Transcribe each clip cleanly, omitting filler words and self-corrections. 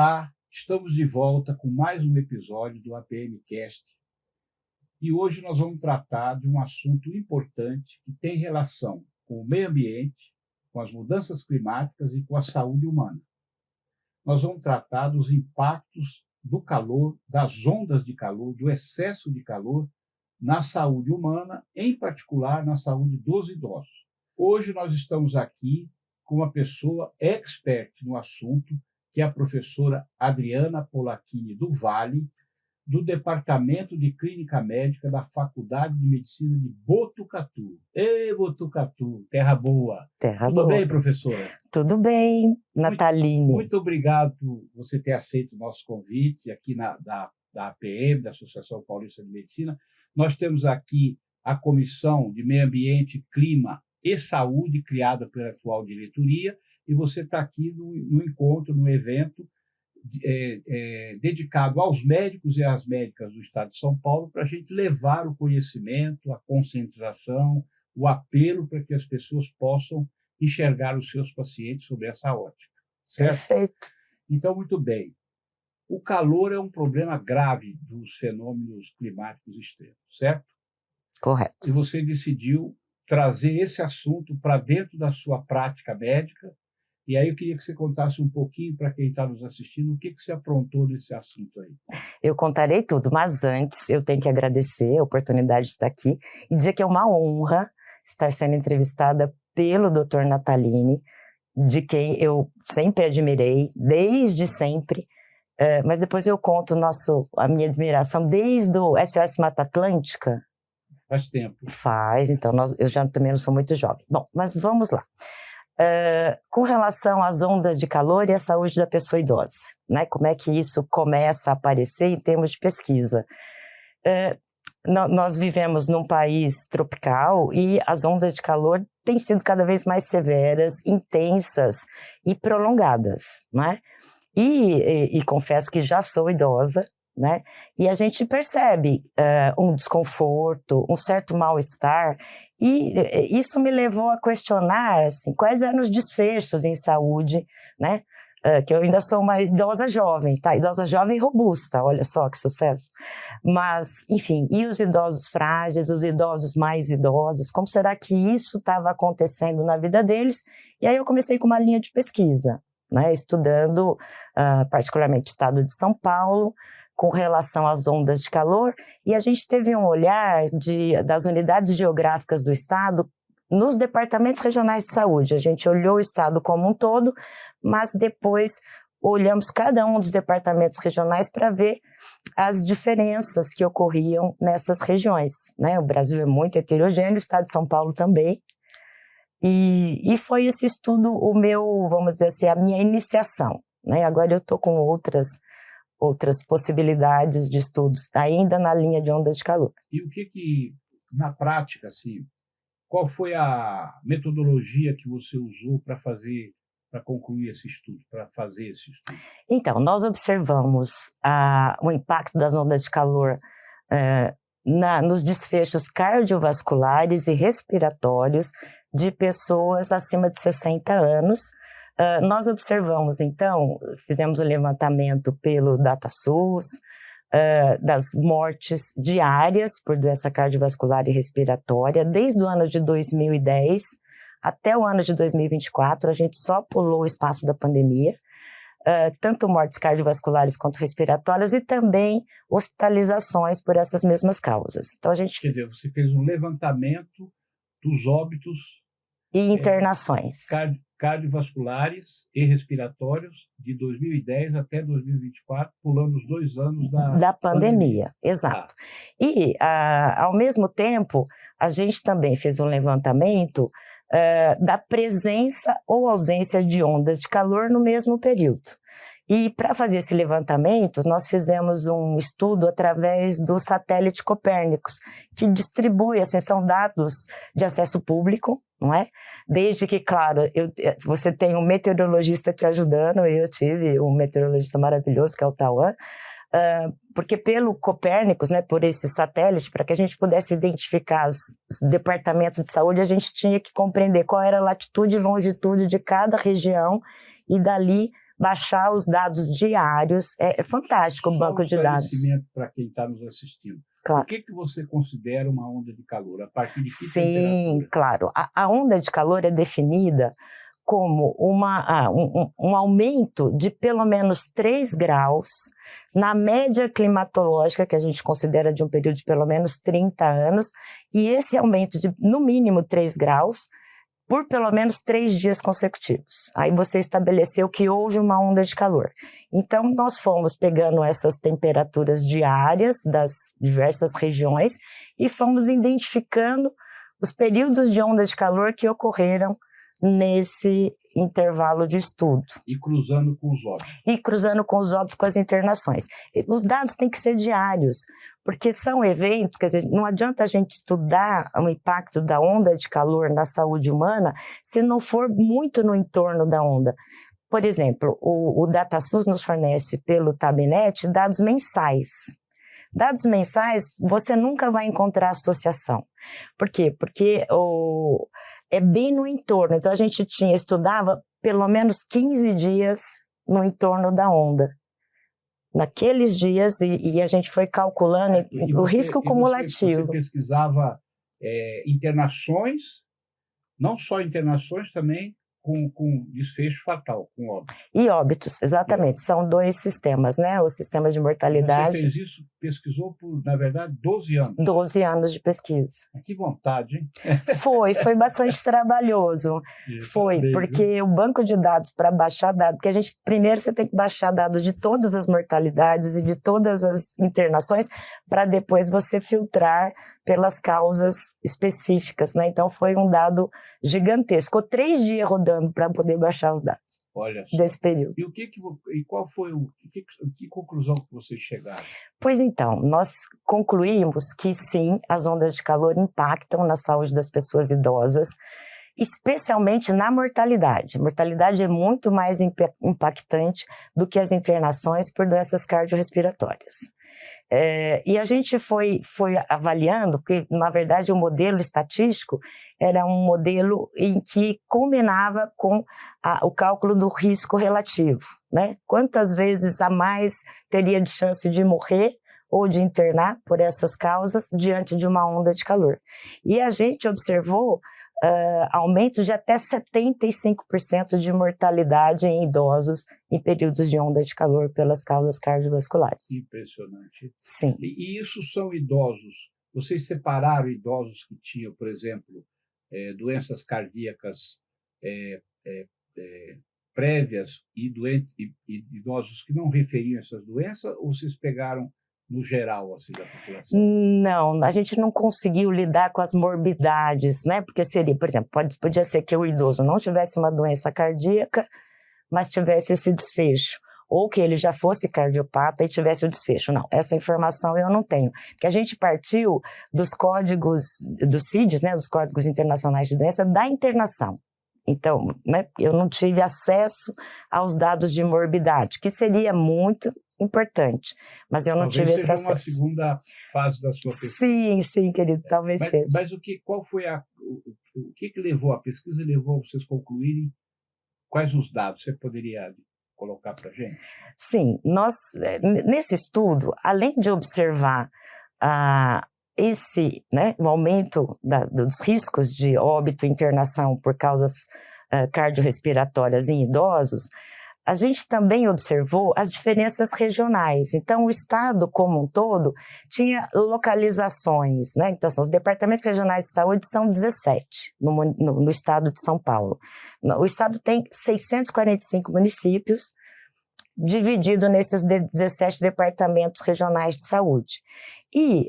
Olá, estamos de volta com mais um episódio do APMcast e hoje nós vamos tratar de um assunto importante que tem relação com o meio ambiente, com as mudanças climáticas e com a saúde humana. Nós vamos tratar dos impactos do calor, das ondas de calor, do excesso de calor na saúde humana, em particular na saúde dos idosos. Hoje nós estamos aqui com uma pessoa expert no assunto, que é a professora Adriana Polacchini do Vale, do Departamento de Clínica Médica da Faculdade de Medicina de Botucatu. Ei, Botucatu, terra boa. Tudo bem, professora? Tudo bem, Nataline. Muito obrigado por você ter aceito o nosso convite aqui da APM, da Associação Paulista de Medicina. Nós temos aqui a Comissão de Meio Ambiente, Clima e Saúde, criada pela atual diretoria, e você está aqui no encontro, no evento dedicado aos médicos e às médicas do Estado de São Paulo, para a gente levar o conhecimento, a conscientização, o apelo para que as pessoas possam enxergar os seus pacientes sob essa ótica. Certo? Perfeito. Então, muito bem. O calor é um problema grave dos fenômenos climáticos extremos, certo? Correto. E você decidiu trazer esse assunto para dentro da sua prática médica. E aí eu queria que você contasse um pouquinho para quem está nos assistindo o que você aprontou nesse assunto aí. Eu contarei tudo, mas antes eu tenho que agradecer a oportunidade de estar aqui e dizer que é uma honra estar sendo entrevistada pelo Dr. Nataline, de quem eu sempre admirei, desde sempre, mas depois eu conto a minha admiração desde o SOS Mata Atlântica. Faz tempo. Faz, então eu já também não sou muito jovem. Bom, mas vamos lá. Com relação às ondas de calor e à saúde da pessoa idosa, né? Como é que isso começa a aparecer em termos de pesquisa? Nós vivemos num país tropical e as ondas de calor têm sido cada vez mais severas, intensas e prolongadas, né? E confesso que já sou idosa, né? E a gente percebe um desconforto, um certo mal-estar, e isso me levou a questionar assim, quais eram os desfechos em saúde, né? Que eu ainda sou uma idosa jovem, tá? Idosa jovem e robusta, olha só que sucesso. Mas, enfim, e os idosos frágeis, os idosos mais idosos, como será que isso estava acontecendo na vida deles? E aí eu comecei com uma linha de pesquisa, né? Estudando particularmente o estado de São Paulo, com relação às ondas de calor, e a gente teve um olhar das unidades geográficas do estado nos departamentos regionais de saúde. A gente olhou o estado como um todo, mas depois olhamos cada um dos departamentos regionais para ver as diferenças que ocorriam nessas regiões, né? O Brasil é muito heterogêneo, o estado de São Paulo também, e foi esse estudo vamos dizer assim, a minha iniciação, né? Agora eu estou com outras possibilidades de estudos, ainda na linha de ondas de calor. E o que na prática, assim, qual foi a metodologia que você usou para concluir esse estudo, para fazer esse estudo? Então, nós observamos o impacto das ondas de calor nos desfechos cardiovasculares e respiratórios de pessoas acima de 60 anos. Nós observamos, então, fizemos um levantamento pelo DataSUS, das mortes diárias por doença cardiovascular e respiratória, desde o ano de 2010 até o ano de 2024, a gente só pulou o espaço da pandemia, tanto mortes cardiovasculares quanto respiratórias e também hospitalizações por essas mesmas causas. Então, Quer dizer, você fez um levantamento dos óbitos e internações cardiovasculares e respiratórios de 2010 até 2024, pulando os 2 anos da pandemia. Exato. E, ao mesmo tempo, a gente também fez um levantamento da presença ou ausência de ondas de calor no mesmo período. E para fazer esse levantamento, nós fizemos um estudo através do satélite Copérnicos, que distribui, assim, são dados de acesso público, não é? Desde que, claro, você tem um meteorologista te ajudando, eu tive um meteorologista maravilhoso, que é o Tauan, porque pelo Copérnicos, né, por esse satélite, para que a gente pudesse identificar os departamentos de saúde, a gente tinha que compreender qual era a latitude e longitude de cada região e dali baixar os dados diários. É fantástico o banco de dados. Para quem está nos assistindo. Claro. O que você considera uma onda de calor? A partir de que Sim, temperatura? claro. A onda de calor é definida como um aumento de pelo menos 3 graus na média climatológica, que a gente considera de um período de pelo menos 30 anos, e esse aumento de, no mínimo, 3 graus por pelo menos 3 dias consecutivos. Aí você estabeleceu que houve uma onda de calor. Então, nós fomos pegando essas temperaturas diárias das diversas regiões e fomos identificando os períodos de onda de calor que ocorreram nesse intervalo de estudo. E cruzando com os óbitos. E cruzando com os óbitos, com as internações. Os dados têm que ser diários, porque são eventos, quer dizer, não adianta a gente estudar o impacto da onda de calor na saúde humana se não for muito no entorno da onda. Por exemplo, o DataSUS nos fornece pelo Tabnet dados mensais. Dados mensais, você nunca vai encontrar associação. Por quê? Porque é bem no entorno. Então, a gente estudava pelo menos 15 dias no entorno da onda. Naqueles dias, e a gente foi calculando o risco cumulativo. Você pesquisava internações, não só internações, também com desfecho fatal, com óbito. E óbitos, exatamente. São 2 sistemas, né? O sistema de mortalidade. Você fez isso, pesquisou por, na verdade, 12 anos. 12 anos de pesquisa. Que vontade, hein? Foi bastante trabalhoso. Foi, porque o banco de dados, para baixar dados, porque primeiro você tem que baixar dados de todas as mortalidades e de todas as internações, para depois você filtrar pelas causas específicas, né? Então foi um dado gigantesco. Ficou 3 dias rodando para poder baixar os dados. Olha só. Desse período. E qual foi que conclusão que vocês chegaram? Pois então, nós concluímos que sim, as ondas de calor impactam na saúde das pessoas idosas, especialmente na mortalidade. A mortalidade é muito mais impactante do que as internações por doenças cardiorrespiratórias. E a gente foi avaliando que, na verdade, o modelo estatístico era um modelo em que combinava com o cálculo do risco relativo, né? Quantas vezes a mais teria de chance de morrer ou de internar por essas causas diante de uma onda de calor. E a gente observou aumentos de até 75% de mortalidade em idosos em períodos de onda de calor pelas causas cardiovasculares. Impressionante. Sim. E isso são idosos. Vocês separaram idosos que tinham, por exemplo, doenças cardíacas prévias e idosos que não referiam essas doenças, ou vocês pegaram no geral, assim, da população? Não, a gente não conseguiu lidar com as morbidades, né? Porque seria, por exemplo, podia ser que o idoso não tivesse uma doença cardíaca, mas tivesse esse desfecho, ou que ele já fosse cardiopata e tivesse o desfecho. Não, essa informação eu não tenho, porque a gente partiu dos códigos, dos CIDs, né, dos Códigos Internacionais de Doença, da internação. Então, né, eu não tive acesso aos dados de morbidade, que seria muito importante, mas eu não tive esse acesso. Talvez seja uma segunda fase da sua pesquisa. Sim, querido, talvez seja. Mas qual foi o que levou a pesquisa, levou vocês a concluírem quais os dados? Você poderia colocar para a gente? Sim, nós, nesse estudo, além de observar o aumento dos riscos de óbito e internação por causas cardiorrespiratórias em idosos, a gente também observou as diferenças regionais. Então, o estado como um todo tinha localizações, né? Então, os departamentos regionais de saúde são 17 no estado de São Paulo. O estado tem 645 municípios, dividido nesses 17 departamentos regionais de saúde. E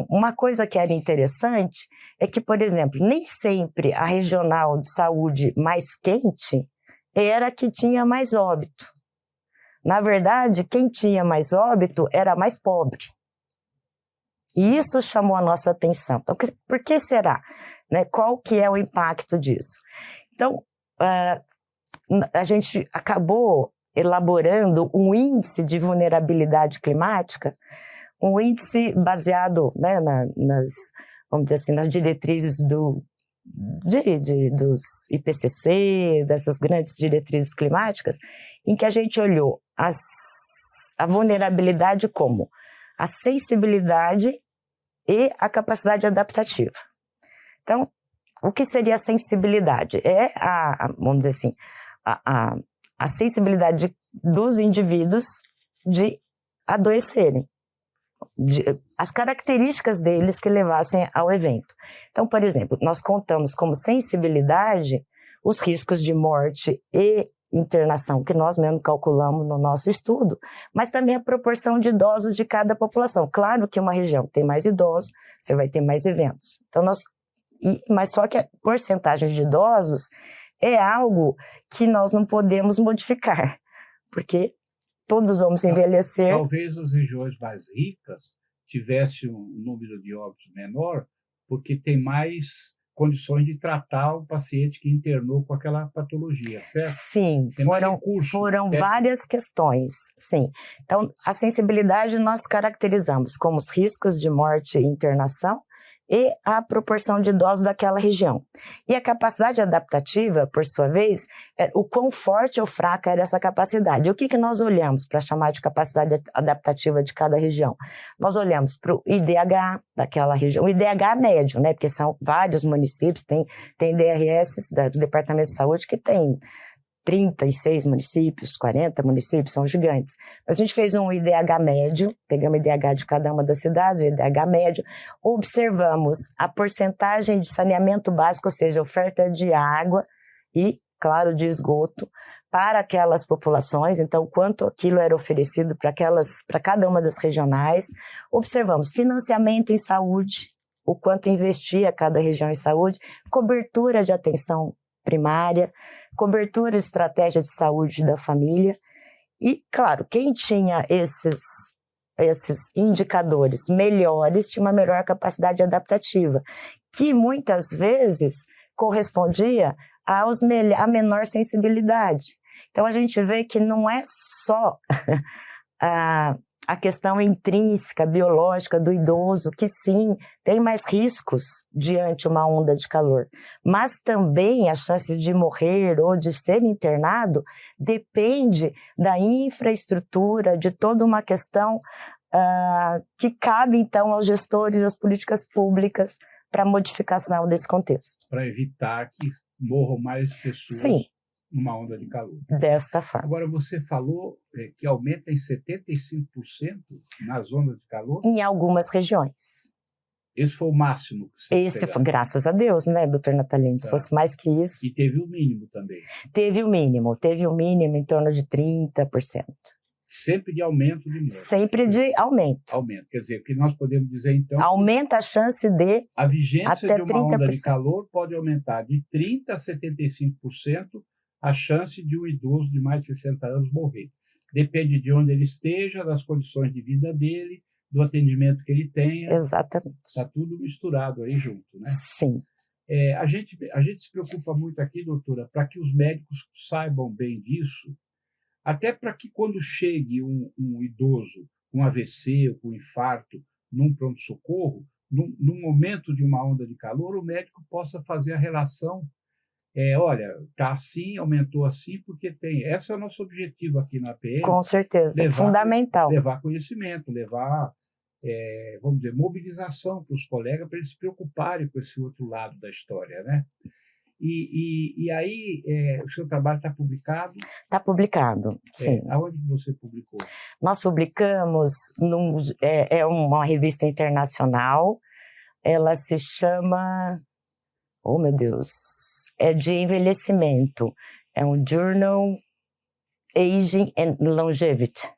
uma coisa que era interessante é que, por exemplo, nem sempre a regional de saúde mais quente era a que tinha mais óbito. Na verdade, quem tinha mais óbito era mais pobre. E isso chamou a nossa atenção. Então, por que será? Né? Qual que é o impacto disso? Então, a gente acabou elaborando um índice de vulnerabilidade climática, um índice baseado, né, vamos dizer assim, nas diretrizes do dos IPCC, dessas grandes diretrizes climáticas, em que a gente olhou a vulnerabilidade como a sensibilidade e a capacidade adaptativa. Então, o que seria a sensibilidade? É vamos dizer assim, a sensibilidade dos indivíduos de adoecerem, as características deles que levassem ao evento. Então, por exemplo, nós contamos como sensibilidade os riscos de morte e internação, que nós mesmos calculamos no nosso estudo, mas também a proporção de idosos de cada população. Claro que uma região tem mais idosos, você vai ter mais eventos. Então, mas só que a porcentagem de idosos é algo que nós não podemos modificar, porque todos vamos envelhecer. Talvez as regiões mais ricas tivessem um número de óbitos menor, porque tem mais condições de tratar o paciente que internou com aquela patologia, certo? Sim, foram várias questões, sim. Então, a sensibilidade nós caracterizamos como os riscos de morte e internação e a proporção de idosos daquela região. E a capacidade adaptativa, por sua vez, o quão forte ou fraca era essa capacidade. E o que nós olhamos para chamar de capacidade adaptativa de cada região? Nós olhamos para o IDH daquela região, o IDH médio, né? Porque são vários municípios, tem DRS, dos Departamentos de Saúde, que tem 36 municípios, 40 municípios, são gigantes. Mas a gente fez um IDH médio, pegamos o IDH de cada uma das cidades, o IDH médio, observamos a porcentagem de saneamento básico, ou seja, oferta de água e, claro, de esgoto para aquelas populações, então quanto aquilo era oferecido para cada uma das regionais. Observamos financiamento em saúde, o quanto investia cada região em saúde, cobertura de atenção primária, cobertura de estratégia de saúde da família e, claro, quem tinha esses indicadores melhores tinha uma melhor capacidade adaptativa, que muitas vezes correspondia a menor sensibilidade. Então, a gente vê que não é só a questão intrínseca, biológica do idoso, que sim, tem mais riscos diante uma onda de calor, mas também a chance de morrer ou de ser internado depende da infraestrutura, de toda uma questão que cabe, então, aos gestores, às políticas públicas para a modificação desse contexto. Para evitar que morram mais pessoas. Sim. Numa onda de calor. Desta forma. Agora, você falou que aumenta em 75% nas ondas de calor? Em algumas regiões. Esse foi o máximo que você Esse foi, graças a Deus, né, doutor Natalino? Se fosse mais que isso... E teve o mínimo também? Teve o mínimo em torno de 30%. Sempre de aumento de morte? Sempre de aumento. Aumento, quer dizer, que nós podemos dizer, então... Aumenta a chance de a vigência até de uma 30%. onda de calor pode aumentar de 30% a 75% a chance de um idoso de mais de 60 anos morrer. Depende de onde ele esteja, das condições de vida dele, do atendimento que ele tenha. Exatamente. Está tudo misturado aí junto, né? Sim. A gente se preocupa muito aqui, doutora, para que os médicos saibam bem disso, até para que quando chegue um idoso com AVC ou com infarto num pronto-socorro, num momento de uma onda de calor, o médico possa fazer a relação. Olha, está assim, aumentou assim, porque tem. Esse é o nosso objetivo aqui na APM. Com certeza, fundamental. Levar conhecimento, levar, vamos dizer, mobilização para os colegas, para eles se preocuparem com esse outro lado da história, né? E aí, o seu trabalho está publicado? Está publicado, sim. Aonde você publicou? Nós publicamos, é uma revista internacional, ela se chama... Oh, meu Deus... É de envelhecimento, é um Journal Aging and Longevity.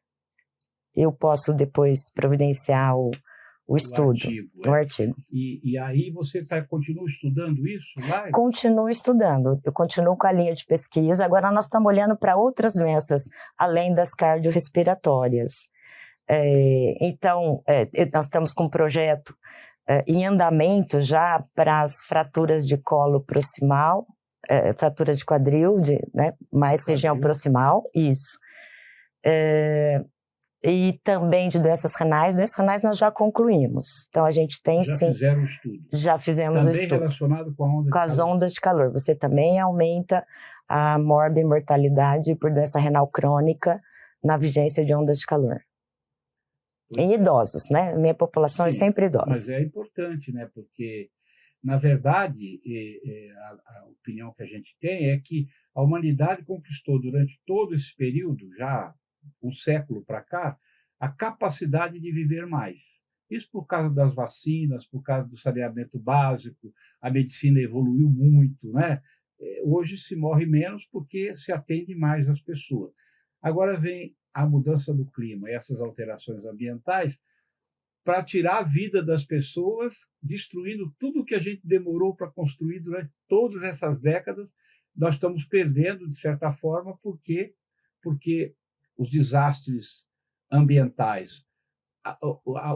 Eu posso depois providenciar o estudo, o artigo. E aí você continua estudando isso lá? Continuo estudando, eu continuo com a linha de pesquisa, agora nós estamos olhando para outras doenças, além das cardiorrespiratórias. Então, nós estamos com um projeto em andamento já para as fraturas de colo proximal, fratura de quadril, né, mais região proximal, isso. e também de doenças renais. Doenças renais nós já concluímos. Então, a gente tem já sim... fizeram o estudo. Já fizemos o também estudo. Relacionado com a onda de com as calor. ondas de calor. Você também aumenta a morbimortalidade por doença renal crônica na vigência de ondas de calor. Em idosos, né? Minha população Sim, é sempre idosa. Mas é importante, né? Porque, na verdade, a opinião que a gente tem é que a humanidade conquistou durante todo esse período, já um século para cá, a capacidade de viver mais. Isso por causa das vacinas, por causa do saneamento básico, a medicina evoluiu muito, né? Hoje se morre menos porque se atende mais às pessoas. Agora vem a mudança do clima e essas alterações ambientais para tirar a vida das pessoas, destruindo tudo que a gente demorou para construir durante todas essas décadas. Nós estamos perdendo, de certa forma, porque os desastres ambientais,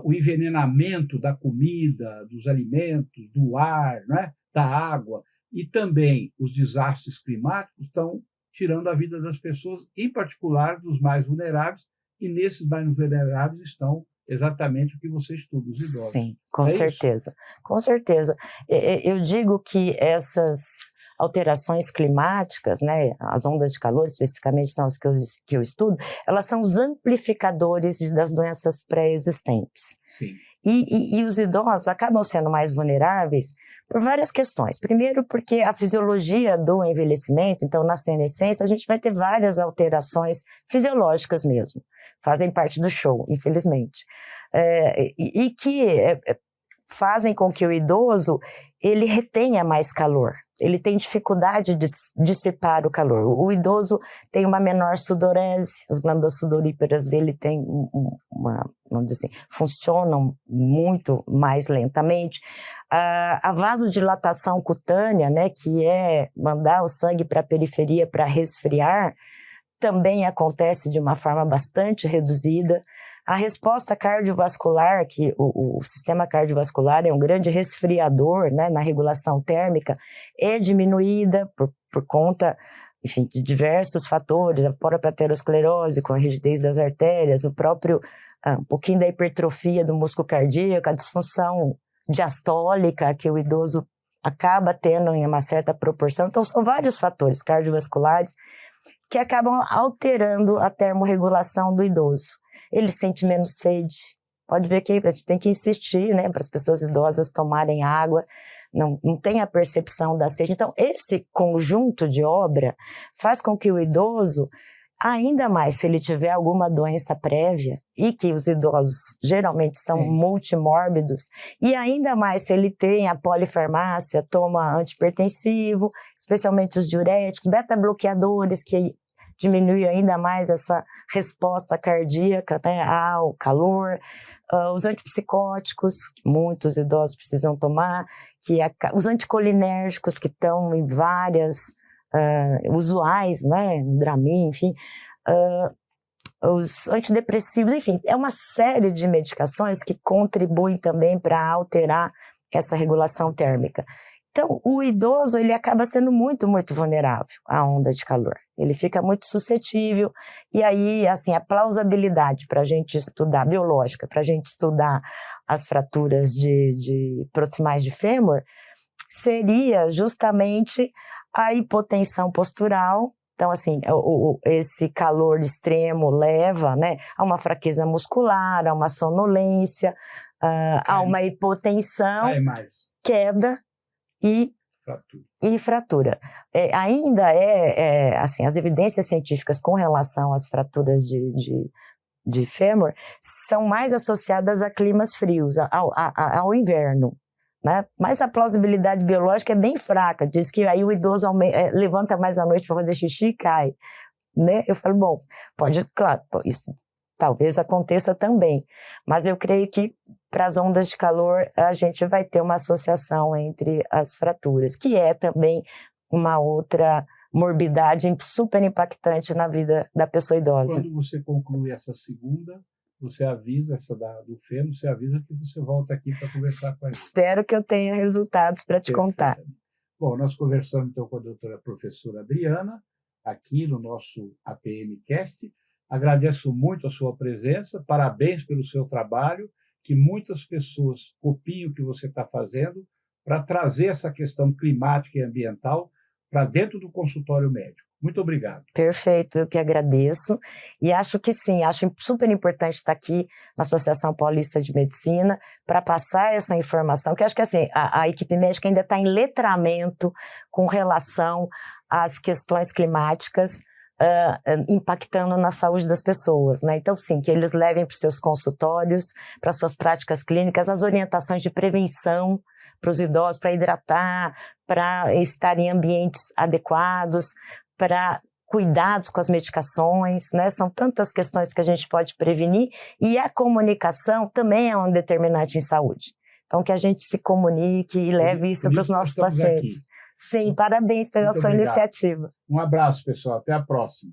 o envenenamento da comida, dos alimentos, do ar, né, da água, e também os desastres climáticos estão tirando a vida das pessoas, em particular dos mais vulneráveis, e nesses mais vulneráveis estão exatamente o que você estuda, os idosos. Sim, com certeza. Com certeza. Eu digo que essas alterações climáticas, né, as ondas de calor, especificamente são as que eu estudo, elas são os amplificadores das doenças pré-existentes. Sim. E os idosos acabam sendo mais vulneráveis por várias questões. Primeiro, porque a fisiologia do envelhecimento, então na senescência, a gente vai ter várias alterações fisiológicas mesmo, fazem parte do show, infelizmente, e que fazem com que o idoso ele retenha mais calor. Ele tem dificuldade de dissipar o calor. O idoso tem uma menor sudorese, as glândulas sudoríparas dele têm vamos dizer assim, funcionam muito mais lentamente. A vasodilatação cutânea, né, que é mandar o sangue para a periferia para resfriar, também acontece de uma forma bastante reduzida. A resposta cardiovascular, que o sistema cardiovascular é um grande resfriador, né, na regulação térmica, é diminuída por conta, enfim, de diversos fatores, a própria aterosclerose com a rigidez das artérias, o próprio, um pouquinho da hipertrofia do músculo cardíaco, a disfunção diastólica que o idoso acaba tendo em uma certa proporção. Então, são vários fatores cardiovasculares que acabam alterando a termorregulação do idoso. Ele sente menos sede. Pode ver que a gente tem que insistir, né, para as pessoas idosas tomarem água, não tem a percepção da sede. Então, esse conjunto de obra faz com que o idoso, ainda mais se ele tiver alguma doença prévia, e que os idosos geralmente são multimórbidos, e ainda mais se ele tem a polifarmácia, toma antipertensivo, especialmente os diuréticos, beta-bloqueadores, que diminui ainda mais essa resposta cardíaca, né, ao calor, os antipsicóticos, que muitos idosos precisam tomar, os anticolinérgicos, que estão em várias usuais, né, Dramin, enfim, os antidepressivos, enfim, é uma série de medicações que contribuem também para alterar essa regulação térmica. Então, o idoso, ele acaba sendo muito, muito vulnerável à onda de calor. Ele fica muito suscetível, e aí, assim, a plausibilidade para a gente estudar, biológica, para a gente estudar as fraturas proximais de fêmur, seria justamente a hipotensão postural. Então, assim, esse calor extremo leva, né, a uma fraqueza muscular, a uma sonolência, a uma hipotensão, queda e fratura. Ainda assim, as evidências científicas com relação às fraturas de fêmur são mais associadas a climas frios, ao inverno, né? Mas a plausibilidade biológica é bem fraca, diz que aí o idoso levanta mais à noite para fazer xixi e cai, né? Eu falo, bom, claro, isso talvez aconteça também, mas eu creio que para as ondas de calor a gente vai ter uma associação entre as fraturas, que é também uma outra morbidade super impactante na vida da pessoa idosa. Quando você conclui essa segunda, você avisa do fêmur, você avisa que você volta aqui para conversar com a gente. Espero que eu tenha resultados para te contar. Bom, nós conversamos então com a doutora professora Adriana, aqui no nosso APM Cast, Agradeço muito a sua presença, parabéns pelo seu trabalho, que muitas pessoas copiem o que você está fazendo para trazer essa questão climática e ambiental para dentro do consultório médico. Muito obrigado. Perfeito, eu que agradeço. E acho que sim, acho super importante estar aqui na Associação Paulista de Medicina para passar essa informação, que acho que assim, a equipe médica ainda está em letramento com relação às questões climáticas, impactando na saúde das pessoas, né? Então, sim, que eles levem para os seus consultórios, para suas práticas clínicas, as orientações de prevenção para os idosos, para hidratar, para estar em ambientes adequados, para cuidados com as medicações, né? São tantas questões que a gente pode prevenir, e a comunicação também é um determinante em saúde. Então, que a gente se comunique e leve isso para os nossos pacientes. Sim, parabéns pela sua iniciativa. Um abraço, pessoal. Até a próxima.